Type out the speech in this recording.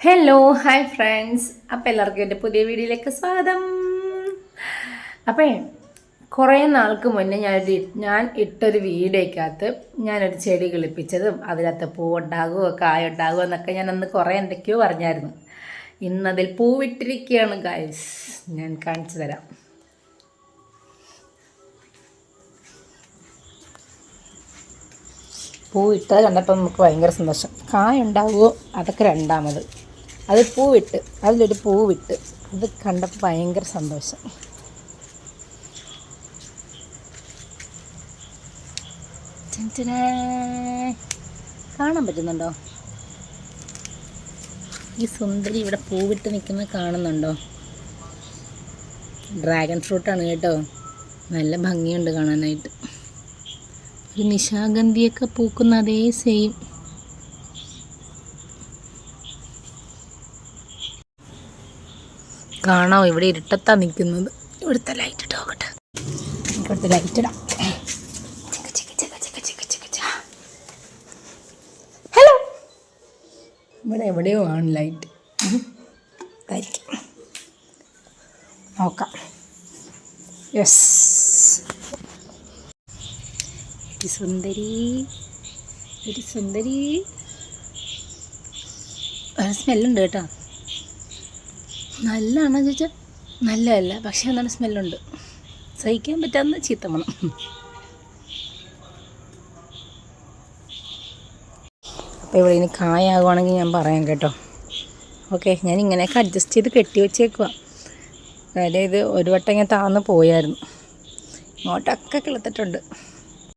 Hello hi friends. അപ്പോൾ എല്ലാവർക്കും എൻ്റെ പുതിയ വീഡിയോയിലേക്ക് സ്വാഗതം. അപ്പോൾ കുറേ നാൾക്ക് മുന്നേ ഞാൻ ഇട്ടൊരു വീഡിയോയ്ക്കകത്ത് ഞാനൊരു ചെടി കിളിപ്പിച്ചതും അതിനകത്ത് പൂവുണ്ടാകുമോ കായുണ്ടാകുമോ എന്നൊക്കെ ഞാൻ അന്ന് കുറേ എന്തൊക്കെയോ പറഞ്ഞായിരുന്നു. ഇന്നതിൽ പൂവിട്ടിരിക്കുകയാണ് ഗൈസ്. ഞാൻ കാണിച്ചു തരാം. പൂവിട്ടത് കണ്ടപ്പോൾ നമുക്ക് ഭയങ്കര സന്തോഷം. കായുണ്ടാകുമോ അതൊക്കെ രണ്ടാമത്. അത് പൂവിട്ട്, അതിലൊരു പൂവിട്ട്, അത് കണ്ടപ്പോൾ ഭയങ്കര സന്തോഷം. കാണാൻ പറ്റുന്നുണ്ടോ? ഈ സുന്ദരി ഇവിടെ പൂവിട്ട് നിൽക്കുന്നത് കാണുന്നുണ്ടോ? ഡ്രാഗൺ ഫ്രൂട്ടാണ് കേട്ടോ. നല്ല ഭംഗിയുണ്ട് കാണാനായിട്ട്. ഒരു നിശാഗന്ധിയൊക്കെ പൂക്കുന്ന അതേ സെയിം. കാണാമോ? ഇവിടെ ഇരുട്ടത്താണ് നിൽക്കുന്നത്. ഇവിടുത്തെ ലൈറ്റ് ഇട്ട് നോക്കട്ടെ. ഇവിടുത്തെ ലൈറ്റ് ഇടാം. ഹലോ, ഇവിടെ എവിടെയോ ആണ് ലൈറ്റ്. ഇതായിരിക്കും, നോക്കാം. യെസ്, ഒരു സുന്ദരി, ഒരു സുന്ദരി. സ്മെല്ലുണ്ട് കേട്ടോ. നല്ലതാണോ ചോദിച്ചാൽ നല്ലതല്ല, പക്ഷേ എന്താണ് സ്മെല്ലുണ്ട്. സഹിക്കാൻ പറ്റാവുന്ന ചീത്ത മണം. അപ്പോൾ ഇവിടെ ഇനി കായാകുവാണെങ്കിൽ ഞാൻ പറയാം കേട്ടോ. ഓക്കെ, ഞാൻ ഇങ്ങനെയൊക്കെ അഡ്ജസ്റ്റ് ചെയ്ത് കെട്ടി വെച്ചേക്കുക. കാര്യം ഇത് ഒരു വട്ടം ഇങ്ങനെ താന്ന് പോയായിരുന്നു. ഇങ്ങോട്ടൊക്കെ കിളത്തിട്ടുണ്ട്.